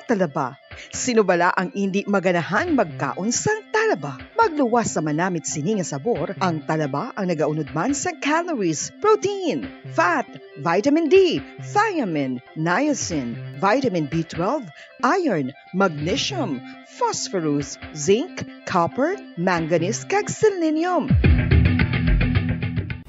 talaba. Sino bala ang hindi maganahan magkaon sang talaba? Magluwas sa manamit sini nga sabor, ang talaba ang nagaunod man sa calories, protein, fat, vitamin D, thiamine, niacin, vitamin B12, iron, magnesium, phosphorus, zinc, copper, manganese kag selenium.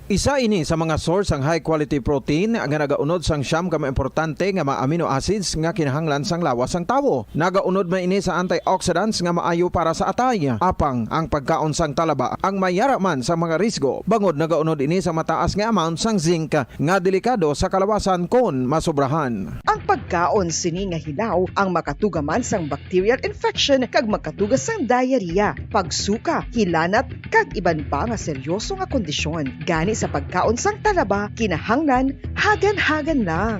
Isa ini sa mga source ang high quality protein nga nagaunod sang siyam ka importante nga mga amino acids nga kinahanglan sang lawas sang tawo. Nagaunod man ini sa antioxidants nga maayo para sa atay. Apang ang pagkaon sang talaba ang mayara man sa mga risgo. Bangod nagaunod ini sa mataas nga amount sang zinc nga delikado sa kalawasan kon masobrahan. Ang pagkaon sini nga hilaw ang makatugaman sang bacterial infection kag makatugas sang diarrhea, pagsuka, hilanat kag iban pa nga seryoso nga kondisyon. Gani sa pagkaon sang talaba, kinahanglan hagan-hagan lang.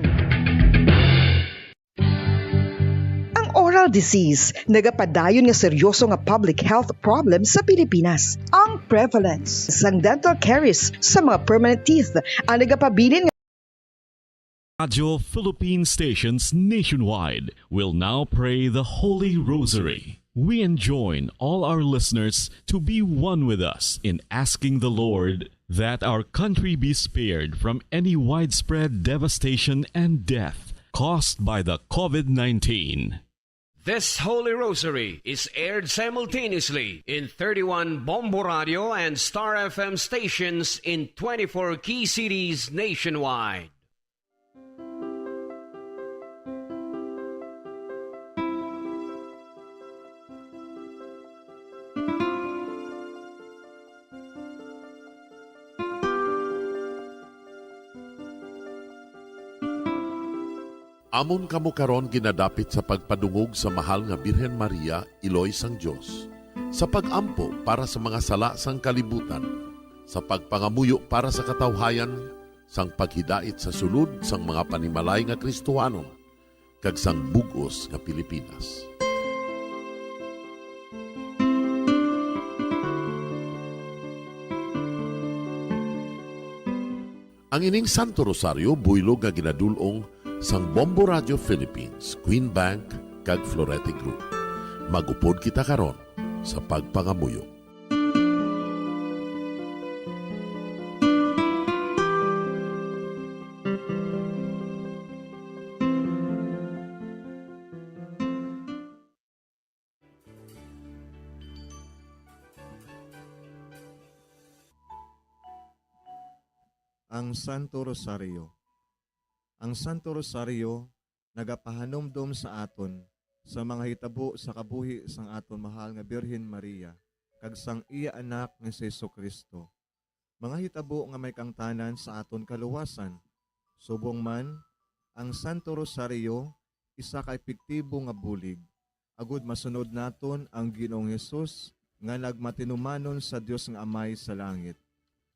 Ang oral disease, nagapadayon nga seryoso nga public health problem sa Pilipinas. Ang prevalence sang dental caries sa mga permanent teeth ang nagapabilin nga Radio Philippine stations nationwide will now pray the Holy Rosary. We enjoin all our listeners to be one with us in asking the Lord that our country be spared from any widespread devastation and death caused by the COVID-19. This Holy Rosary is aired simultaneously in 31 Bombo Radio and Star FM stations in 24 key cities nationwide. Amon kamo karon ginadapit sa pagpadungog sa mahal nga Birhen Maria, Iloy sang Dios, sa pagampo para sa mga sala sang kalibutan, sa pagpangamuyo para sa katawhayan, sang paghidait sa sulod sang mga panimalay nga Kristohanon, kag sang bugos nga Pilipinas. Ang ining Santo Rosario buylog nga ginadulong sang Bombo Radio Philippines, Queen Bank, kag Florete Group. Magupod kita karon sa pagpangamuyo. Ang Santo Rosario. Ang Santo Rosario nagapahanomdom sa aton sa mga hitabo sa kabuhi sang aton mahal nga Birhen Maria kag sang iya anak nga si Jesucristo. Mga hitabo nga may kangtanan sa aton kaluwasan. Subong man, ang Santo Rosario isa ka epektibo nga bulig. Agud masunod naton ang Ginoong Hesus nga nagmatinumanon sa Dios nga Amay sa langit.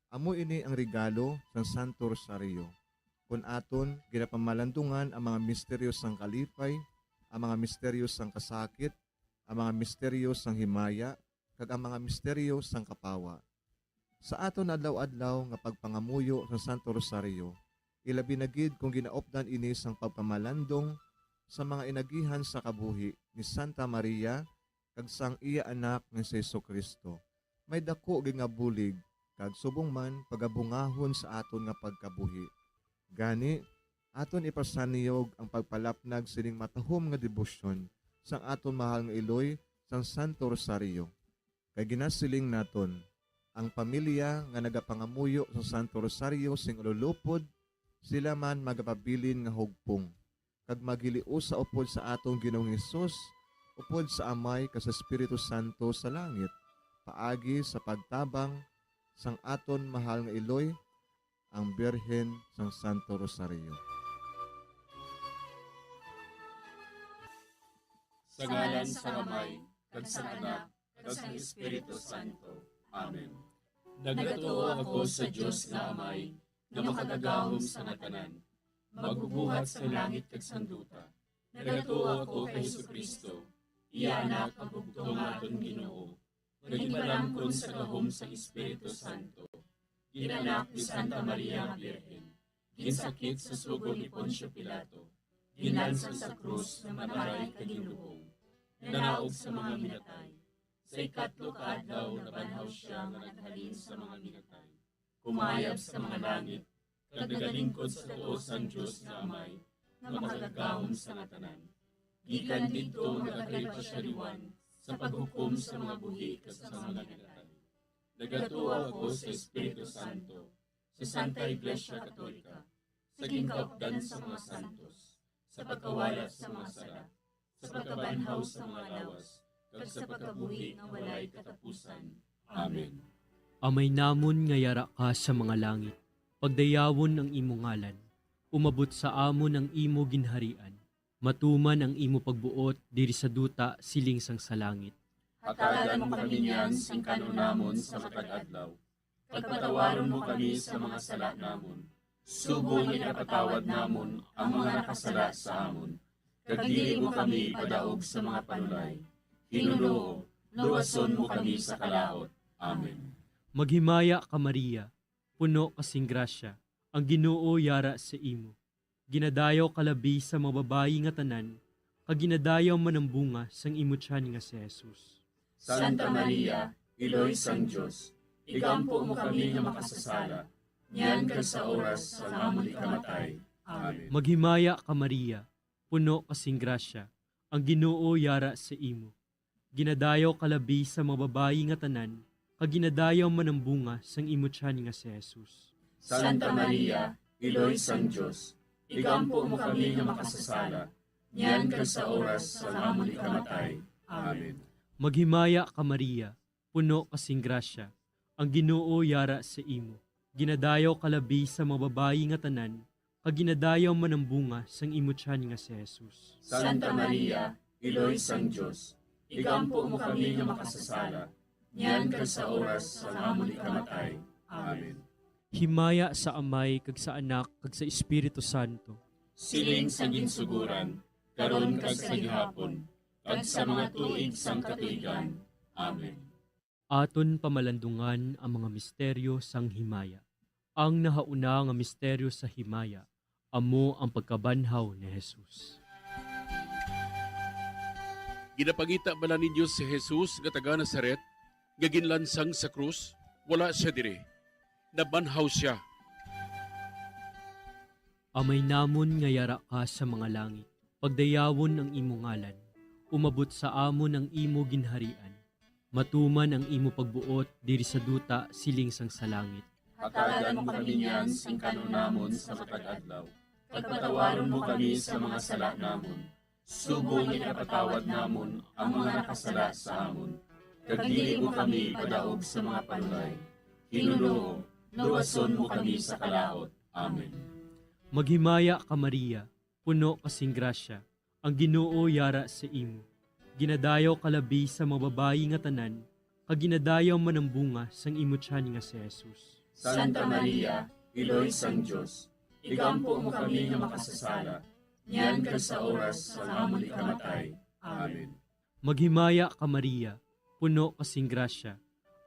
Amo ini ang regalo sang Santo Rosario. Kung aton ginapamalandungan ang mga misteryo sang kalipay, ang mga misteryo sang kasakit, ang mga misteryo sang himaya, kag ang mga misteryo sang kapawa. Sa aton adlaw-adlaw nga pagpangamuyo sa Santo Rosario, ilabi na gid kung ginaopdan ini sang pagpamalandong sa mga inagihan sa kabuhi ni Santa Maria kag sang iya anak nga si Jesucristo. May dako gid nga bulig kag subong man pagabungahon sa aton nga pagkabuhi. Gani, aton ipasaniyog ang pagpalapnag sining matahom nga debosyon sang aton mahal nga Iloy sang Santo Rosario. Kay ginasiling naton, ang pamilya nga nagapangamuyo sa Santo Rosario sing ululupod, sila man magapabilin nga hugpong. Kag magiliu sa upod sa atong Ginoong Hesus, upod sa Amay kas Espiritu Santo sa langit, paagi sa pagtabang sang aton mahal nga Iloy, ang Birhen sang Santo Rosario. Sa ngalan sa Amay, kag sa Anak, kag sa Espiritu Santo. Amen. Nagatuo ako sa Dios nga Amay, nga makatagahom sa natanan, magbubuhat sa langit kag sanduta. Nagatuo ako kay Jesucristo, iya anak ang bugtong aton Ginoo. Nagibalangkon sa gahom sa Espiritu Santo. Ginanak ni Santa Maria nga Birhen, ginsakit sa sugod ni Poncio Pilato, ginlansang sa krus na mataray kadinlubong, nanaog sa mga minatay. Sa ikatlo kaadlaw nabanhaw siya nga naghalin sa mga minatay. Kumayab sa mga langit, kag nagalingkod sa tuos ang Diyos na Amay, nga makagagahom sa nga tanan. Gikan dito nagakay pa siya liwan, sa paghukom sa mga buhi kag sa mga minatay. Nagatuwa ako sa Espiritu Santo, sa Santa Iglesia Katolika, sa gingkaupdan sa mga santos, sa pagkawala sa mga sala, sa pagkabanhaw sa mga lawas, kag sa pagkabuhi nga walay katapusan. Amen. Amay namon nga yara ka sa mga langit, pagdayawon ang imo ngalan, umabot sa amon ang imo ginharian, matuman ang imo pagbuot diri sa duta siling sang sa langit. Hatagan mo kami niyan sing kanunamon sa matag adlaw. Pagpatawaron mo kami sa mga sala namon. Subong ipatawad namon ang mga nakasala sa amon. Kag dili mo kami padaog sa mga panulay. Hinunoo, luwason mo kami sa kalaot. Amen. Maghimaya ka Maria, puno kasing grasya, ang Ginoo yara sa imo. Ginadayaw kalabi sa mga babayi nga tanan, kag ginadayaw man ang bunga sang imo tiyan nga si Jesus. Santa Maria, Iloy sang Diyos, igampo mo kami nga makasasala, niyan kag sa oras sa amon ikamatay. Amen. Maghimaya ka Maria, puno kasing grasya, ang Ginoo yara sa imo. Ginadayaw kalabi sa mga babayi nga tanan, kag ginadayaw man ang bunga sang imo tiyan nga si Jesus. Santa Maria, Iloy sang Diyos, igampo mo kami nga makasasala, niyan kag sa oras sa amon ikamatay. Amen. Maghimaya ka Maria, puno kasing grasya, ang Ginoo yara sa imo. Ginadayaw kalabi sa mga babayi nga tanan, kag ginadayaw man ang bunga sang imo tiyan nga si Jesus. Santa Maria, Iloy sang Diyos, igampo mo kami nga makasasala, niyan kag sa oras sa amon ikamatay. Amen. Himaya sa Amay kag sa Anak kag sa Espiritu Santo. Siling sa ginsuguran, karon kag sa gihapon, kag sa mga tuig sang katuigan. Amen. Aton pamalandungan ang mga misteryo sang himaya. Ang nahauna nga misteryo sa himaya, amo ang pagkabanhaw ni Jesus. Ginapangita bala ninyo si Jesus nga taga Nazaret, nga ginlansang sa krus, wala siya dire. Nabanhaw siya. Amay namon nga yara ka sa mga langit, pagdayawon ang imo ngalan, umabot sa amon ang imo ginharian, matuman ang imo pagbuot diri sa duta siling sang sa langit. Hatagan mo kami niyan sing kanunamon sa matag adlaw. Pagpatawaron mo kami sa mga sala namon. Subong ipatawad namon ang mga nakasala sa amon. Kag dili mo kami padaog sa mga panulay. Hinunoo, luwason mo kami sa kalaot. Amen. Maghimaya ka Maria, puno kasing grasya, ang Ginoo yara sa imo. Ginadayaw kalabi sa mga babayi nga tanan, kag ginadayaw man ang bunga sang imo tiyan nga si Jesus. Santa Maria, Iloy sang Diyos, igampo mo kami nga makasasala, niyan kag sa oras sa amon ikamatay. Amen. Maghimaya ka Maria, puno kasing grasya,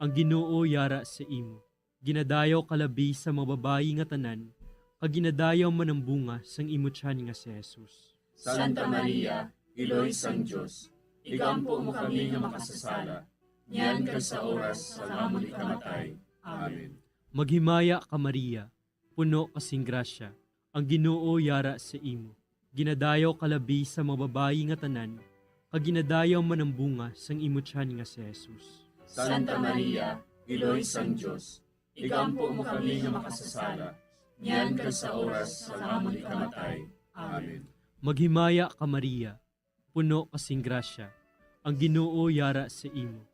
ang Ginoo yara sa imo. Ginadayaw kalabi sa mga babayi nga tanan, kag ginadayaw man ang bunga sang imo tiyan nga si Jesus. Santa Maria, Iloy sang Diyos, igampo mo kami nga makasasala, niyan kag sa oras sa amon ikamatay. Amen. Maghimaya ka Maria, puno kasing grasya, ang Ginoo yara sa imo. Ginadayaw kalabi sa mga babayi nga tanan, kag ginadayaw man ang bunga sang imo tiyan nga si Jesus. Santa Maria, Iloy sang Diyos, igampo mo kami nga makasasala, niyan kag sa oras sa amon ikamatay. Amen. Maghimaya ka Maria, puno kasing grasya, ang Ginoo yara sa imo.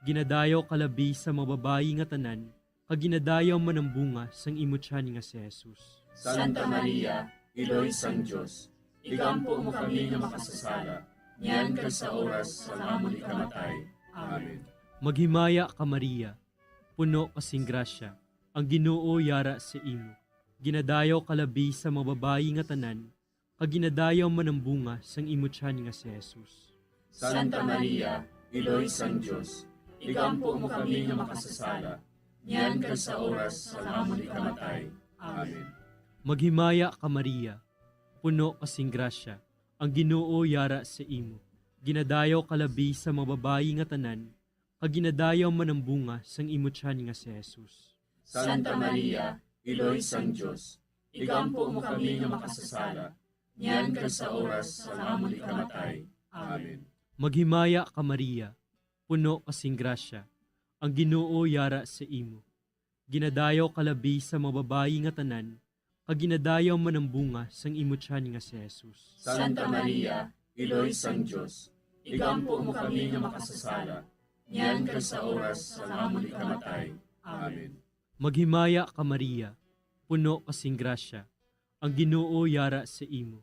Ginadayaw kalabi sa mga babayi nga tanan, kag ginadayaw man ang bunga sang imo tiyan nga si Jesus. Santa Maria, Iloy sang Diyos, igampo mo kami nga makasasala, niyan kag sa oras sa amon ikamatay. Amen. Maghimaya ka Maria, puno kasing grasya, ang Ginoo yara sa imo. Ginadayaw kalabi sa mga babayi nga tanan, kag ginadayaw man ang bunga sang imo tiyan nga si Jesus. Santa Maria, Iloy sang Diyos, igampo mo kami nga makasasala, niyan kag sa oras sa amon ikamatay. Amen. Maghimaya ka Maria, puno kasing grasya, ang Ginoo yara sa imo. Ginadayaw kalabi sa mga babayi nga tanan, kag ginadayaw man ang bunga sang imo tiyan nga si Jesus. Santa Maria, Iloy sang Diyos, igampo mo kami nga makasasala, niyan kag sa oras sa amon ikamatay. Amen. Maghimaya ka Maria, puno kasing grasya, ang Ginoo yara sa imo. Ginadayaw kalabi sa mga babayi nga tanan, kag ginadayaw man ang bunga sang imo tiyan nga si Jesus. Santa Maria, Iloy sang Diyos, igampo mo kami nga makasasala, niyan kag sa oras sa amon ikamatay. Amen. Maghimaya ka Maria, puno kasing grasya, ang Ginoo yara sa imo.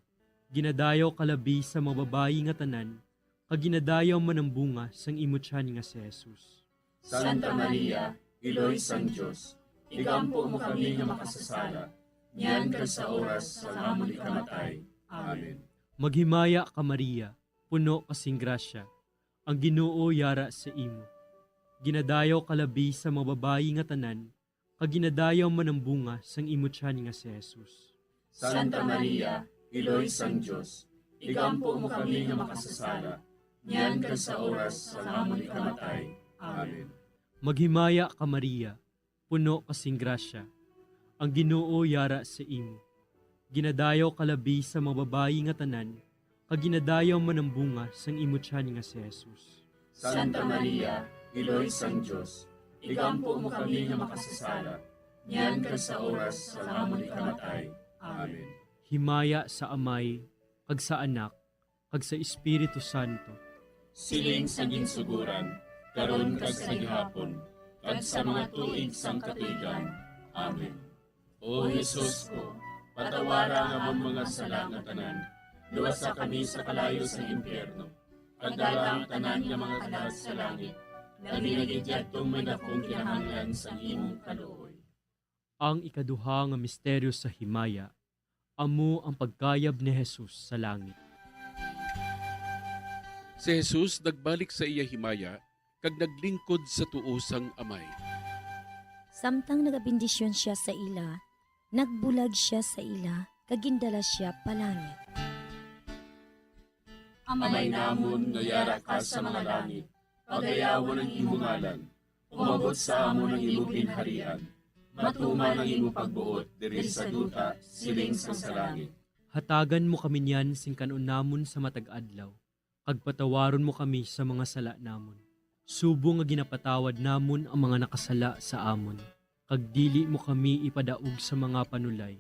Ginadayaw kalabi sa mga babayi nga tanan, kag ginadayaw man ang bunga sang imo tiyan nga si Jesus. Santa Maria, Iloy sang Diyos, igampo mo kami nga makasasala, niyan kag sa oras sa amon ikamatay. Amen. Maghimaya ka Maria, puno kasing grasya, ang Ginoo yara sa imo. Ginadayaw kalabi sa mga babayi nga tanan, kag ginadayaw man ang bunga sang imo tiyan nga si Jesus. Santa Maria, Iloy sang Diyos, igampo mo kami nga makasasala, niyan kag sa oras sa amon ikamatay. Amen. Maghimaya ka Maria, puno kasing grasya, ang Ginoo yara sa imo. Ginadayaw kalabi sa mga babayi nga tanan, kag ginadayaw man ang bunga sang imo tiyan nga si Jesus. Santa Maria, Iloy sang Diyos, igampo mo kami nga makasasala, niyan kag sa oras sa amon ikamatay. Amen. Himaya sa Amay, kag sa Anak, kag sa Espiritu Santo. Siling sa ginsuguran, karon kag sa gihapon, kag sa mga tuig sang katuigan. Amen. O Jesus ko, patawara nga among mga sala nga tanan, luwasa kami sa kalayo sa impyerno, pagdala ang tanan nga mga kalag sa langit, na ginagidyaktong may dakong kinahanglan sa imong kaluoy. Ang ikaduha nga misteryo sa himaya, amo ang pagkayab ni Jesus sa langit. Si Jesus nagbalik sa iya himaya, kag naglingkod sa tuosang amay. Samtang nagabindisyon siya sa ila, nagbulag siya sa ila, kagindala siya palangit. Amay namon nga yara ka sa mga langit, pagayawan ang imong ngalan, umabot sa amon ang imong ginharian, matuman ang imong pagbuot diri sa duta, siling sa langit. Hatagan mo kami niyan sing kanon namon sa matag adlaw, kag patawaron mo kami sa mga sala namon. Subo nga ginapatawad namon ang mga nakasala sa amon, kag dili mo kami ipadaog sa mga panulay.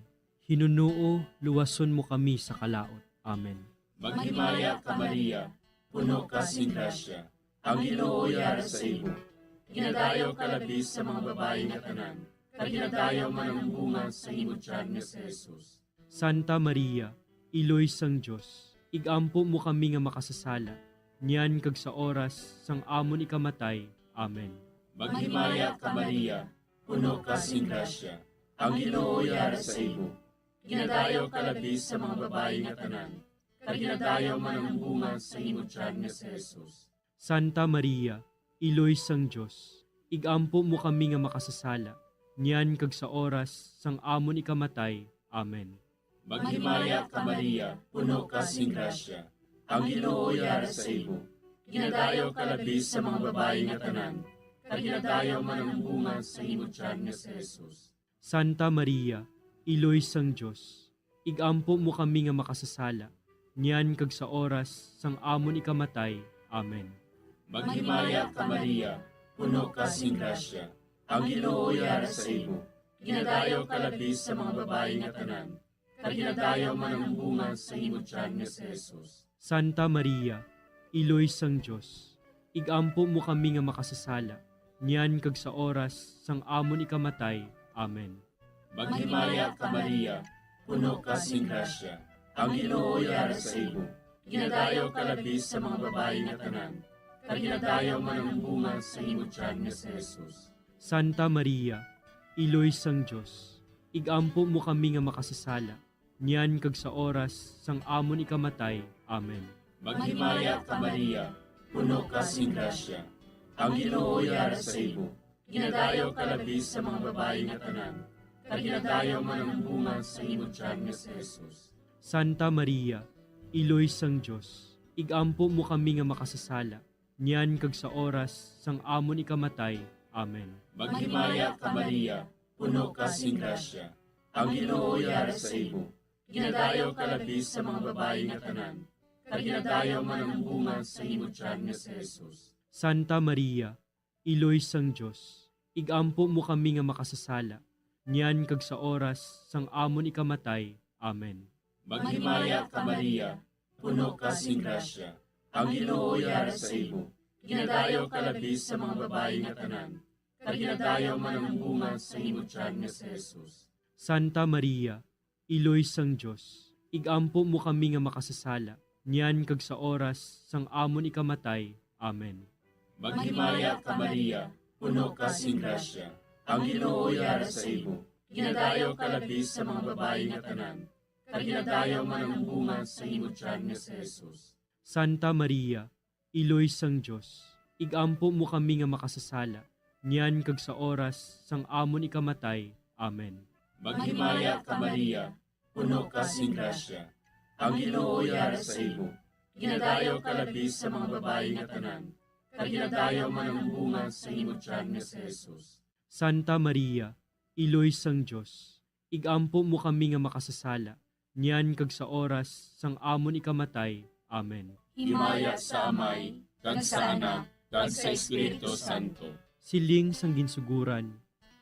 Hinunuo, luwason mo kami sa kalaot. Amen. Maghimaya ka Maria, puno ka sing grasya, ang Ginoo yara sa imo. Ginadayaw ka labis sa mga babayi nga tanan, kag ginadayaw man ang bunga sa imong tiyan nga si Jesus. Santa Maria, Iloy sang Diyos, igampo mo kami nga makasasala, niyan kag sa oras sang amon ikamatay. Amen. Maghimaya ka Maria, puno ka sing grasya, ang Ginoo yara sa imo. Ginadayaw ka labis sa mga babayi nga tanan, kag ginadayaw man ang bunga sa imong tiyan nga si Jesus. Santa Maria, Iloy sang Diyos, igampo mo kami nga makasasala, niyan kag sa oras sang amon ikamatay. Amen. Maghimaya ka Maria, puno ka sing grasya, ang Ginoo yara sa imo. Ginadayaw ka labis sa mga babayi nga tanan, kag ginadayaw man ang bunga sa imong tiyan nga si Jesus. Santa Maria, Iloy sang Diyos, igampo mo kami nga makasasala, niyan kag sa oras sang amon ikamatay. Amen. Maghimaya ka Maria, puno ka sing grasya, ang Ginoo yara sa imo. Ginadayaw ka labis sa mga babayi nga tanan, kag ginadayaw man ang bunga sa imong tiyan nga si Jesus. Santa Maria, Iloy sang Diyos, igampo mo kami nga makasasala, niyan kag sa oras sang amon ikamatay. Amen. Maghimaya ka Maria, puno ka sing grasya, ang Ginoo yara sa imo. Ginadayaw ka labis sa mga babayi nga tanan, kag ginadayaw man ang bunga sa imong tiyan nga si Jesus. Santa Maria, Iloy sang Diyos, igampo mo kami nga makasasala, niyan kag sa oras sang amon ikamatay. Amen. Maghimaya ka Maria, puno ka sing grasya, ang Ginoo yara sa imo. Ginadayaw ka labis sa mga babayi nga tanan, kag ginadayaw man ang bunga sa imong tiyan nga si Jesus. Santa Maria, Iloy sang Dios, igampo mo kami nga makasasala, niyan kag sa oras sang amon ikamatay. Amen. Maghimaya ka Maria, puno ka sing grasya. Ang Ginoo yara sa imo. Ginadayaw ka labis sa mga babae nga tanan. Kag ginadayaw man ang bunga sa imo tiyan nga si Jesus. Santa Maria, Iloy sang Dios, igampo mo kami nga makasasala, niyan kag sa oras sang amon ikamatay. Amen. Maghimaya ka Maria, puno ka sing grasya. Ang Ginoo yara sa imo. Ginadayaw ka labis sa mga babae nga tanan. Kag ginadayaw man ang bunga sa imo tiyan nga si Jesus. Santa Maria, Iloy sang Dios, igampo mo kami nga makasasala, niyan kag sa oras sang amon ikamatay. Amen. Maghimaya ka Maria, puno ka sing grasya. Ang Ginoo yara sa imo. Ginadayaw ka labis sa mga babae nga tanan. Kag ginadayaw man ang bunga sa imo tiyan nga si Jesus. Santa Maria, Iloy sang Dios, igampo mo kami nga makasasala, niyan kag sa oras sang amon ikamatay. Amen. Maghimaya ka Maria, puno ka sing grasya. Ang Ginoo yara sa imo. Ginadayaw ka labis sa mga babae nga tanan. Kag ginadayaw man ang bunga sa imo tiyan nga si Jesus. Santa Maria, Iloy sang Dios, igampo mo kami nga makasasala, niyan kag sa oras sang amon ikamatay. Amen. Himaya sa Amay, kag sa Anak, kag sa Espiritu Santo. Siling sang ginsuguran,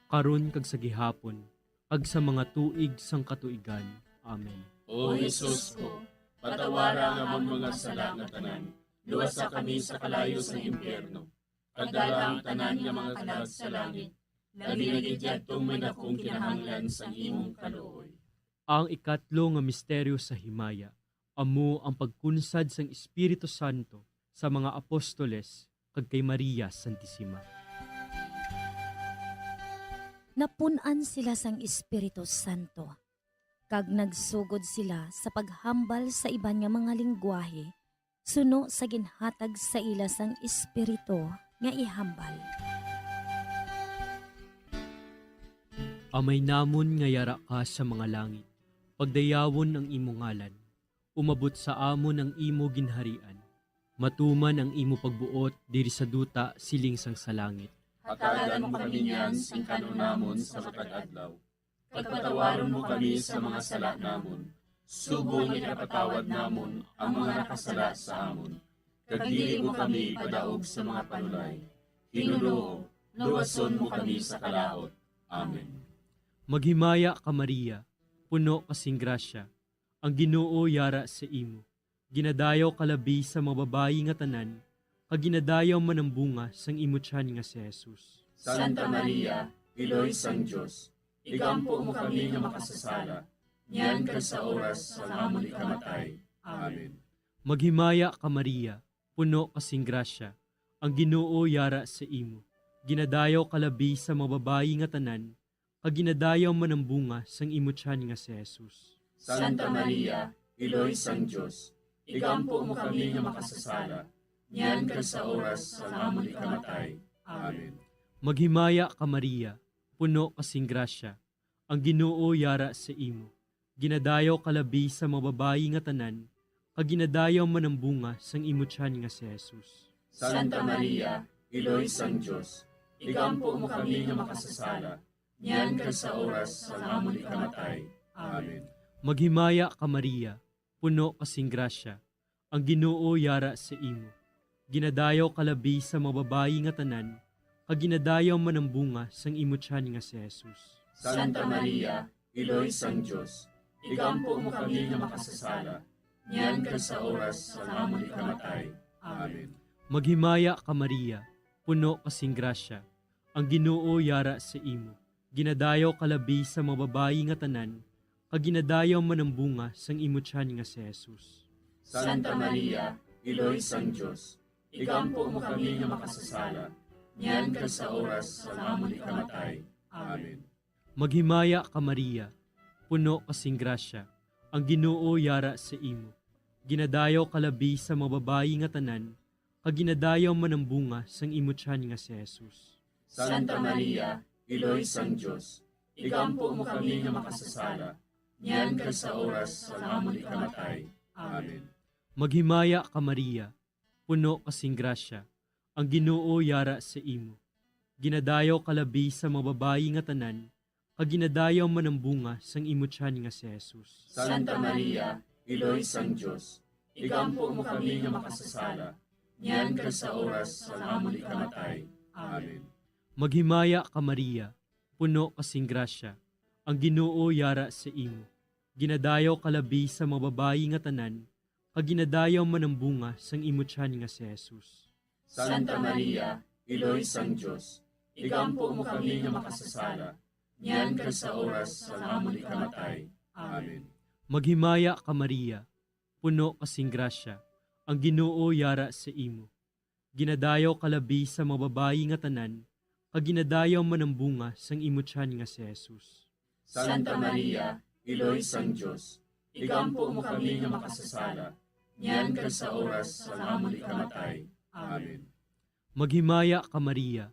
karon kag sa gihapon, kag sa mga tuig sang katuigan. Amen. O Jesus ko, patawara nga mong mga sala nga tanan. Luwasa kami sa kalayo sa impyerno. Pagdala ang tanan nga mga kalag sa langit. Labi na gidyadtong may dakong kinahanglan sa imong kaluoy. Ang ikatlo nga misteryo sa himaya, amo ang pagkunsad sang Espiritu Santo sa mga apostoles kag kay Maria Santissima. Napunan sila sang Espiritu Santo, kag nagsugod sila sa paghambal sa iban nga mga lingwahe, suno sa ginhatag sa ila sang Espiritu nga ihambal. Amay namon nga yara ka sa mga langit, pagdayawon ang imo ngalan, umabot sa amon ang imo ginharian, matuman ang imo pagbuot diri sa duta siling sang sa langit. Hatagan mo kami niyan sing kanunamon sa matag adlaw. Pagpatawaron mo kami sa mga sala namon. Subong ikapatawad namon ang mga nakasala sa amon. Kag dili mo kami padaog sa mga panulay. Hinuloo, luwason mo kami sa kalaot. Amen. Maghimaya ka Maria, puno kasing grasya, ang Ginoo yara sa imo. Ginadayaw kalabi sa mga babayi nga tanan, kag ginadayaw man ang bunga sang imo tiyan nga si Jesus. Santa Maria, Iloy sang Dios, igampo mo kami nga makasasala, niyan kag sa oras sa amon ikamatay. Amen. Maghimaya ka Maria, puno kasing grasya, ang Ginoo yara sa imo. Ginadayaw kalabi sa mga babayi nga tanan, kag ginadayaw man ang bunga sang imo tiyan nga si Jesus. Santa Maria, Iloy sang Dios, igampo mo kami nga makasasala, niyan kag sa oras sa amon ikamatay. Amen. Maghimaya ka Maria, puno kasing grasya, ang Ginoo yara sa imo. Ginadayaw kalabi sa mga babayi nga tanan, kag ginadayaw man ang bunga sang imo tiyan nga si Jesus. Santa Maria, Iloy sang Dios, igampo mo kami nga makasasala, niyan kag sa oras sa amon ikamatay. Amen. Maghimaya ka Maria, puno kasing grasya, ang Ginoo yara sa imo. Ginadayaw kalabi sa mga babayi nga tanan, kag ginadayaw man ang bunga sang imo tiyan nga si Jesus. Santa Maria, Iloy sang Dios, igampo mo kami nga makasasala, niyan kag sa oras sa amon ikamatay. Amen. Maghimaya ka Maria, puno kasing grasya, ang Ginoo yara sa imo. Ginadayaw kalabi sa mga babayi nga tanan, kag ginadayaw man ang bunga sang imo tiyan nga si Jesus. Santa Maria, Iloy sang Dios, igampo mo kami nga makasasala, niyan kag sa oras sa amon ikamatay. Amen. Maghimaya ka Maria, puno kasing grasya, ang Ginoo yara sa imo. Ginadayaw kalabi sa mga babayi nga tanan, kag ginadayaw man ang bunga sang imo tiyan nga si Jesus. Santa Maria, Iloy sang Dios, igampo mo kami nga makasasala, Nyan kag sa oras sa amon ikamatay. Amen. Maghimaya ka Maria, puno kasing grasya, ang Ginoo yara sa imo. Ginadayaw kalabi sa mga babayi nga tanan, kag ginadayaw man ang bunga sang imo tiyan nga si Jesus. Santa Maria, Iloy sang Dios, igampo mo kami nga makasasala. Nyan kag sa oras sa amon ikamatay. Amen. Maghimaya ka Maria, puno kasing grasya, ang Ginoo yara sa imo. Ginadayaw kalabi sa mga babayi nga tanan, kag ginadayaw man ang bunga sang imo tiyan nga si Jesus. Santa Maria, Iloy sang Dios, igampo mo kami nga makasasala. Nyan kag sa oras sa amon ikamatay. Amen. Maghimaya ka Maria, puno kasing grasya, ang Ginoo yara sa imo. Ginadayaw kalabi sa mga babayi nga tanan, kag ginadayaw man ang bunga sang imo tiyan nga si Jesus. Santa Maria, Iloy sang Dios, igampo mo kami nga makasasala. Nyan kag sa oras sa amon ikamatay. Amen. Maghimaya ka Maria,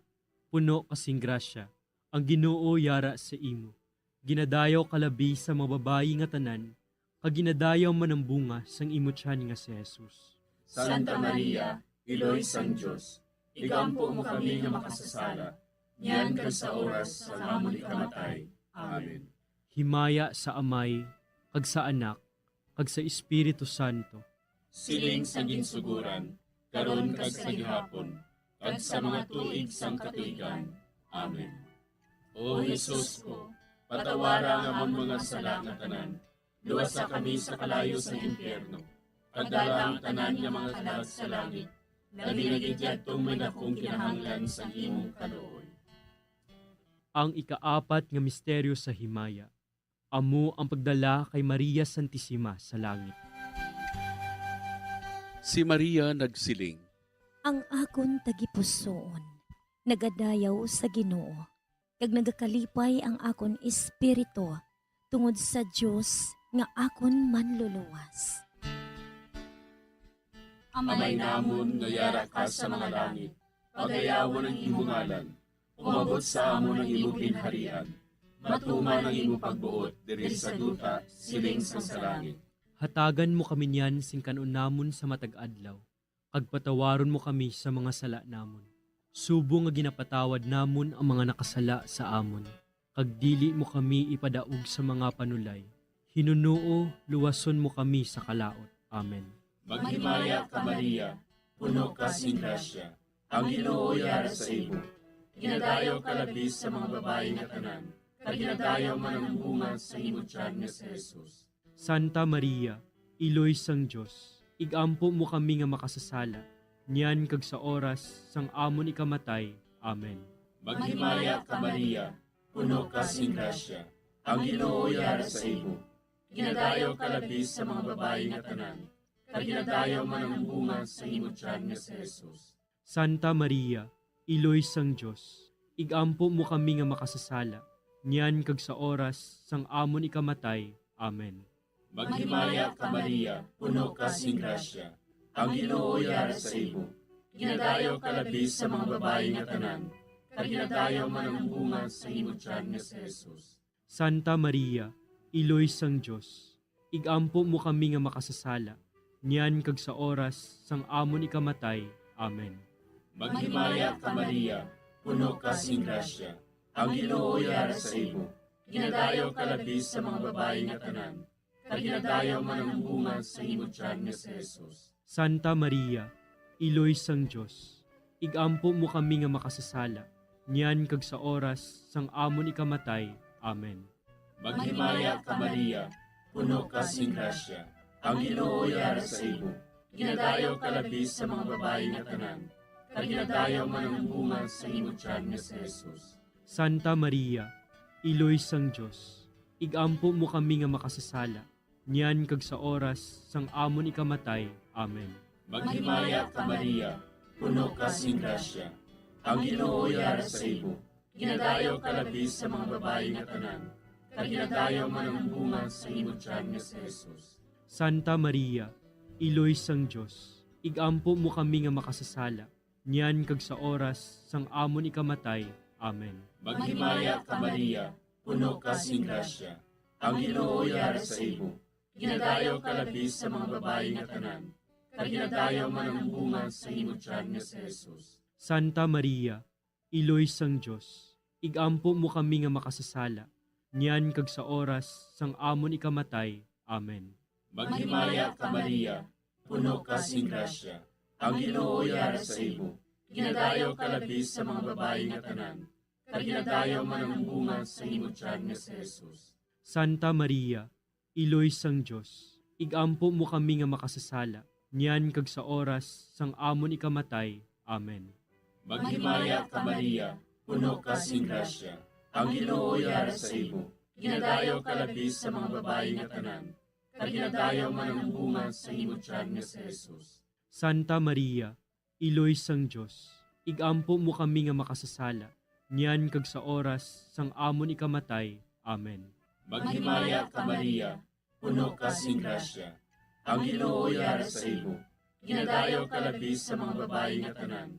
puno kasing grasya, ang Ginoo yara sa imo. Ginadayaw kalabi sa mga babayi nga tanan, kag ginadayaw man ang bunga sang imo tiyan nga si Jesus. Santa Maria, Iloy sang Dios, igampo mo kami nga makasasala. Nyan kag sa oras sa amon ikamatay. Amen. Himaya sa Amay, kag sa Anak, kag sa Espiritu Santo. Siling sa ginsuguran, karon kag sa gihapon, kag sa mga tuig sang katuigan. Amen. O Jesus ko, patawara nga amon mga sala nga tanan, luwasa kami sa kalayo sa impyerno, kagdala ang tanan nga mga kalag sa langit, labi na gidyadtong may dakong kinahanglan sa imong kaluoy. Ang ikaapat nga misteryo sa himaya, amo ang pagdala kay Maria Santissima sa langit. Si Maria nagsiling, Ang akon tagipusoon, nagadayaw sa Ginoo, kag nagakalipay ang akon espiritu tungod sa Dios nga akon manluluwas. Amay namon nga yara ka sa mga langit, pagayawan ang imong ngalan, umabot sa amon ang imong ginharian, matuman ang imong pagbuot diri sa duta, siling sa langit. Hatagan mo kami niyan sing kanon namon sa matag adlaw, kag patawaron mo kami sa mga sala namon. Subo nga ginapatawad namon ang mga nakasala sa amon, kag dili mo kami ipadaog sa mga panulay. Hinunuo, luwason mo kami sa kalaot. Amen. Maghimaya ka Maria, puno ka sing grasya, ang Ginoo yara sa imo. Ginadayaw ka labis sa mga babayi nga tanan, kag ginadayaw man ang bunga sa imo tiyan nga si Jesus. Santa Maria, Iloy sang Dios, igampo mo kami nga makasasala, niyan kag sa oras sang amon ikamatay. Amen. Maghimaya ka Maria, puno ka sing grasya, ang Ginoo yara sa imo. Ginadayaw ka labis sa mga babayi nga tanan, kag ginadayaw man ang bunga sa imo tiyan nga si Jesus. Santa Maria, Iloy sang Dios, igampo mo kami nga makasasala, niyan kag sa oras sang amon ikamatay. Amen. Maghimaya ka Maria, puno ka sing grasya, ang Ginoo yara sa imo. Ginadayaw ka labis sa mga babayi nga tanan, kag ginadayaw man ang bunga sa imo tiyan nga si Jesus. Santa Maria, Iloy sang Dios, igampo mo kami nga makasasala, niyan kag sa oras sang amon ikamatay. Amen. Maghimaya ka Maria, puno ka sing grasya, ang Ginoo yara sa imo. Ginadayaw ka labis sa mga babayi nga tanan, kag ginadayaw man ang bunga sa imo tiyan nga si Jesus. Santa Maria, Iloy sang Dios, igampo mo kami nga makasasala, niyan kag sa oras sang amon ikamatay. Amen. Maghimaya ka Maria, puno ka sing grasya, ang Ginoo yara sa imo. Ginadayaw ka labis sa mga babayi nga tanan, kag ginadayaw man ang bunga sa imo tiyan nga si Jesus. Santa Maria, Iloy sang Dios, igampo mo kami nga makasasala, niyan kag sa oras sang amon ikamatay. Amen. Maghimaya ka Maria, puno ka sing grasya, ang Ginoo yara sa imo. Ginadayaw ka labis sa mga babayi nga tanan, kag ginadayaw man ang bunga sa imo tiyan nga si Jesus. Santa Maria, Iloy sang Dios, igampo mo kami nga makasasala, niyan kag sa oras sang amon ikamatay. Amen. Maghimaya ka Maria, puno ka sing grasya, ang Ginoo yara sa imo. Ginadayaw kalabi sa mga babae nga tanan, kag ginadayaw man ang bunga sa imo tiyan nga si Jesus. Santa Maria, Iloy sang Diyos, igampo mo kami nga makasasala, niyan kag sa oras sang amon ikamatay. Amen. Maghimaya ka Maria, puno ka sing grasya, ang Ginoo yara sa imo. Ginadayaw kalabi sa mga babae nga tanan, kag ginadayaw man ang bunga sa imo tiyan nga si Jesus. Santa Maria, Iloy sang Diyos, igampo mo kami nga makasasala, niyan kag sa oras sang amon ikamatay. Amen. Maghimaya ka Maria, puno ka sing grasya, ang Ginoo yara sa imo. Ginadayaw kalabi sa mga babae nga tanan, kag ginadayaw man ang bunga sa imo tiyan nga si Jesus. Santa Maria, Iloy sang Diyos, igampo mo kami nga makasasala, niyan kag sa oras sang amon ikamatay. Amen. Maghimaya ka Maria, puno ka sing grasya, ang Ginoo yara sa imo. Ginadayaw kalabi sa mga babae nga tanan,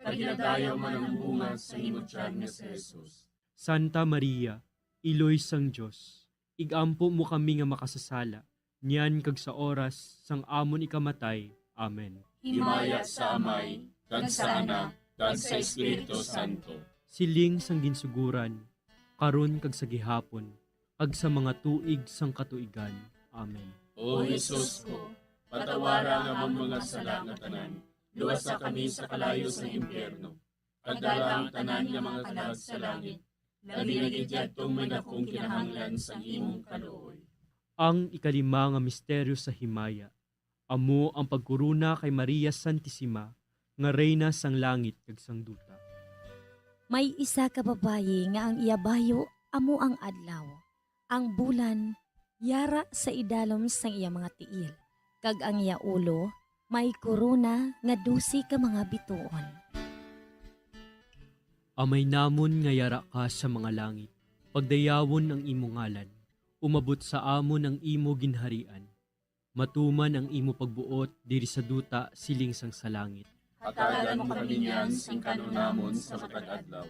kag ginadayaw man ang bunga sa imo tiyan nga si Jesus. Santa Maria, Iloy sang Diyos, igampo mo kami nga makasasala, niyan kag sa oras sang amon ikamatay. Amen. Himaya sa Amay, kag sa Anak, kag sa Espiritu Santo. Siling sang ginsuguran, karon kag sa gihapon, kag sa mga tuig sang katuigan. Amen. O Jesus ko, patawara nga ang mga sala nga tanan, luwasa kami sa kalayo sa impyerno, kag dala ang tanan nga mga kalag sa langit, labi na gidyadtong may dakong kinahanglan sa imong kaluoy. Ang ikalima nga misteryo sa himaya, amo ang pagkuruna kay Maria Santissima, nga reyna sang langit kag sang duta. May isa ka babayi nga ang iyabayo amo ang adlaw. Ang bulan, yara sa idalom sang iya mga tiil. Kag ang iya ulo, may korona nga 12 ka mga bituon. Amay namon nga yara ka sa mga langit, pagdayawon ang imo ngalan, umabot sa amon ang imo ginharian. Matuman ang imo pagbuot diri sa duta siling sang sa langit. Hatagan mo kami niyan sing kanunamon sa matag adlaw.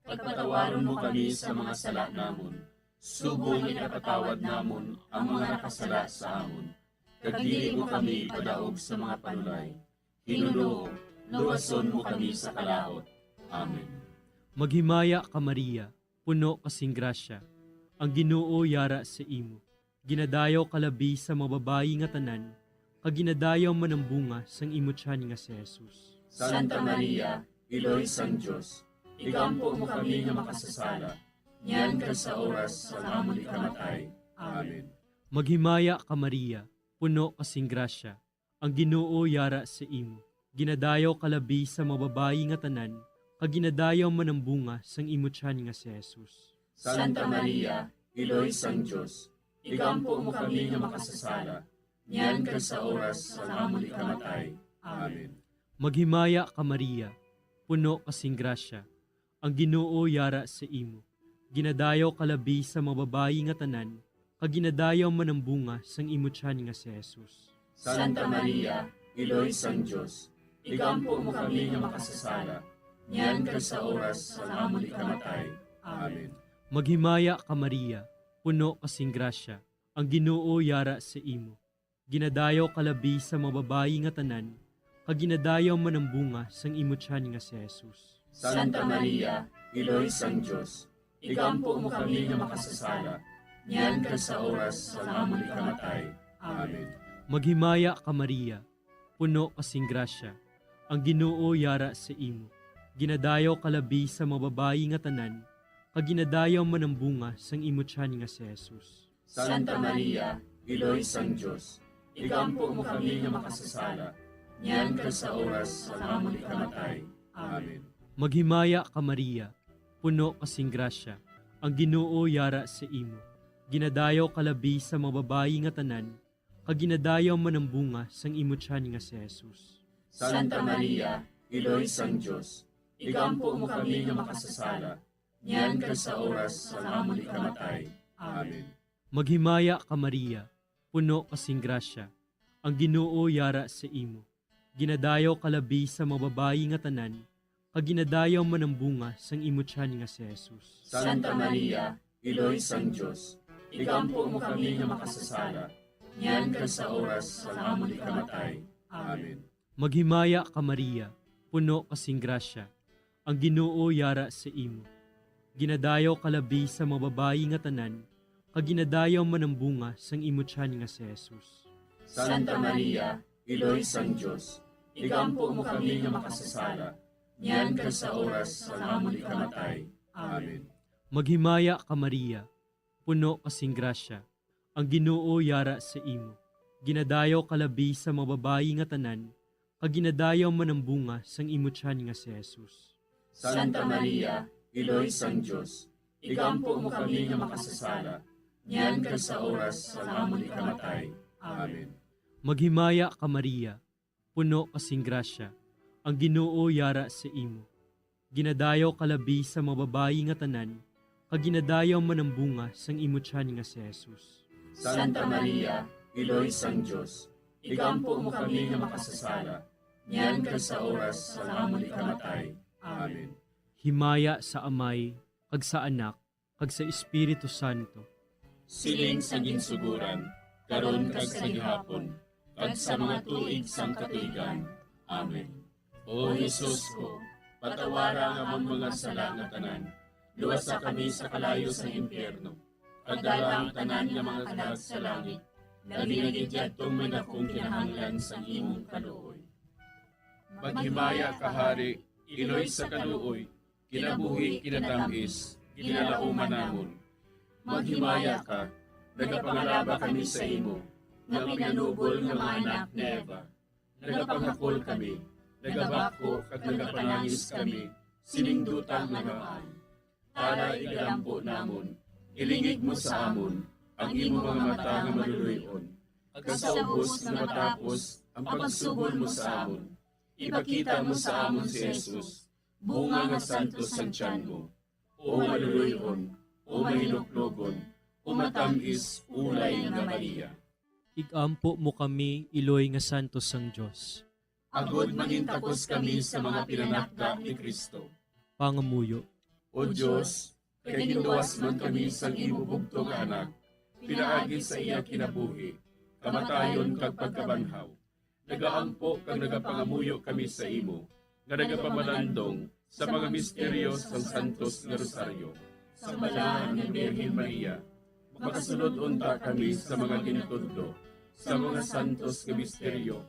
Pagpatawaron mo kami sa mga sala namon. Subong ikapatawad namon ang mga nakasala sa amon. Kag dili mo kami ipadaog sa mga panulay. Hinunoo, luwason mo kami sa kalaot. Amen. Maghimaya ka Maria, puno kasing grasya, ang Ginoo yara sa imo. Ginadayaw kalabi sa mga babayi nga tanan, kag ginadayaw man ang bunga sang imo tiyan nga si Jesus. Santa Maria, Iloy sang Diyos, igampo mo kami nga makasasala, niyan ka sa oras sa amon ikamatay. Amen. Maghimaya ka Maria, puno kasing grasya, ang Ginoo yara sa imo. Ginadayaw kalabi sa mga babayi nga tanan, kag ginadayaw man ang bunga sang imo tiyan nga si Jesus. Santa Maria, Iloy sang Diyos, igampo mo kami nga makasasala, niyan ka sa oras sa amon ikamatay. Amen. Maghimaya ka Maria, puno kasing grasya, ang Ginoo yara sa imo. Ginadayaw kalabi sa mga babayi nga tanan, kag ginadayaw man ang bunga sang imo tiyan nga si Jesus. Santa Maria, Iloy sang Diyos, igampo mo kami nga makasasala, niyan ka sa oras sa amon ikamatay. Amen. Maghimaya ka Maria, puno kasing grasya, ang Ginoo yara sa imo. Ginadayaw kalabi sa mga babayi nga tanan, kag ginadayaw man ang bunga sang imo tiyan nga si Jesus. Santa Maria, Iloy sang Diyos, igampo mo kami nga makasasala, niyan ka sa oras sa amon ikamatay. Amen. Maghimaya ka Maria, puno kasing grasya, ang Ginoo yara sa imo. Ginadayaw kalabi sa mga babayi nga tanan, kag ginadayaw man ang bunga sang imo tiyan nga si Jesus. Santa Maria, Iloy sang Diyos, igampo mo kami nga makasasala, niyan ka sa oras sa amon ikamatay. Amen. Maghimaya ka Maria, puno kasing grasya, ang Ginoo yara sa imo. Ginadayaw kalabi sa mga babayi nga tanan, kag ginadayaw man ang bunga sang imo tiyan nga si Jesus. Santa Maria, Iloy sang Diyos, igampo mo kami nga makasasala, niyan ka sa oras sa amon ikamatay. Amen. Maghimaya ka Maria, puno kasing grasya, ang Ginoo yara sa imo. Ginadayaw kalabi sa mga babayi nga tanan, kag ginadayaw man ang bunga sang imo tiyan nga si Jesus. Santa Maria, Iloy sang Diyos, igampo mo kami nga makasasala, niyan kag sa oras sa amon ikamatay. Amen. Maghimaya ka Maria, puno kasing grasya, ang Ginoo yara sa imo. Ginadayaw kalabi sa mga babayi nga tanan, kag ginadayaw man ang bunga sang imo tiyan nga si Jesus. Santa Maria, Iloy sang Diyos, igampo mo kami nga makasasala, niyan kag sa oras sa amon ikamatay. Amen. Maghimaya ka Maria, puno kasing grasya, ang Ginoo yara sa imo. Ginadayaw kalabi sa mga babayi nga tanan, kag ginadayaw man ang bunga sang imo tiyan nga si Jesus. Santa Maria, Iloy sang Diyos, igampo mo kami nga makasasala, niyan kag sa oras sa amon ikamatay. Amen. Maghimaya ka Maria, puno kasing grasya, ang Ginoo yara sa imo. Ginadayaw kalabi sa mga babayi nga tanan, kag ginadayaw man ang bunga sang imo tiyan nga si Jesus. Santa Maria, Iloy sang Diyos, igampo mo kami nga makasasala, niyan kag sa oras sa amon ikamatay. Amen. Himaya sa Amay, kag sa Anak, kag sa Espiritu Santo. Siling sa ginsuguran, karon kag sa gihapon, kag sa mga tuig sang katuigan. Amen. O Jesus ko, patawara nga among mga sala nga tanan, luwasa kami sa kalayo sa impyerno, kag dala ang tanan nga mga kalag sa langit, nagigid yadtong may dakong kinahanglan sa imong kaluoy. Maghimaya ka Hari, Iloy sa kaluoy, kinabuhi kinatamis, kinalauman namon. Maghimaya ka, nagapangalaba kami sa imo, nga pinanubol nga mga anak ni Eva. Nagapanghakol kami, nagabako kag nagapanangis kami, siningdutang nagaan. Para igalampo namon, ilingig mo sa amon, ang imo mga mata nga maluluyon. Ag sa ubos nga matapos, ang pagsubol mo sa amon. Ipakita mo sa amon si Jesus, bunga nga santos sa tiyan mo. O maluluyon, o mahiluklogon, o matamis, ulay nga Maria. Igampo mo kami, Iloy nga santos sang Diyos. Agod mangintakos kami sa mga pinanakda ni Kristo. Pangamuyo, O Diyos, kay ginuwas man kami sang imo bugto nga anak, pinaagi sa iya kinabuhi, kamatayon kag pagkabanhaw. Nagaampo kag nagapangamuyo kami sa imo, nga nagapamalandong sa mga misteryo sang Santos nga Rosaryo. Sa balahan ni Birhen Maria, makasunod unta kami sa mga ginitudlo, sa mga santos nga misteryo,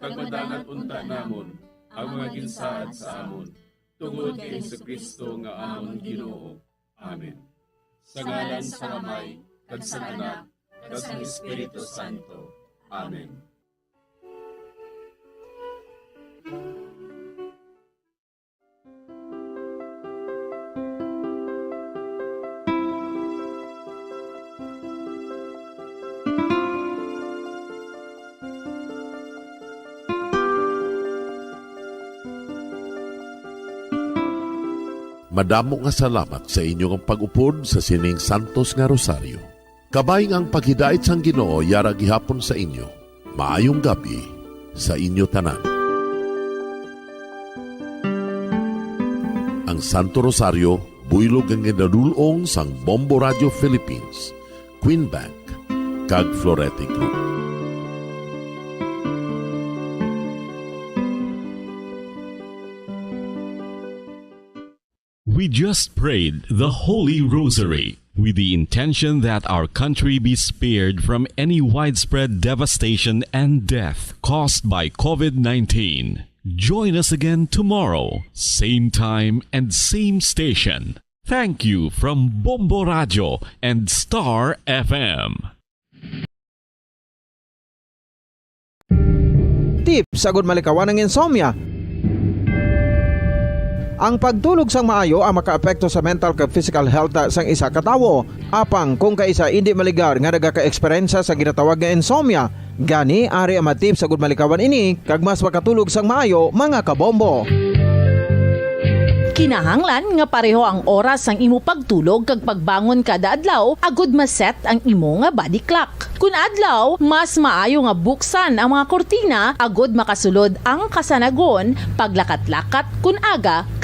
kag madangat unta namon ang mga ginsaad sa amon, tungod kay Jesucristo nga amon Ginoo. Amen. Sa ngalan sa Amay, kag sa Anak, kag sa Espiritu Santo. Amen. Madamo nga salamat sa inyong pag-upod sa sining Santos nga Rosaryo. Kabayng ang paghidait sang Ginoo yara gihapon sa inyo. Maayong gabi sa inyo tanan. Ang Santo Rosario buylog ang ginadulong sang Bombo Radio Philippines, Queen Bank, kag Florete Group. We just prayed the Holy Rosary with the intention that our country be spared from any widespread devastation and death caused by COVID-19. Join us again tomorrow, same time and same station. Thank you from Bombo Radio and Star FM. Tips sagud malikawan ng insomnia. Ang pagtulog sang maayo ang makaapekto sa mental kag physical health sang isa ka tawo. Apang kung kaisa hindi maligar nga nagaka-eksperyensya sa ginatawag nga insomnia, gani ari ang matip sagud malikawan ini kag mas makatulog sang maayo mga kabombo. Kinahanglan nga pareho ang oras sang imo pagtulog kag pagbangon kada adlaw agud maset ang imo nga body clock. Kun adlaw, mas maayo nga buksan ang mga kortina agud makasulod ang kasanagon, paglakat-lakat kun aga kag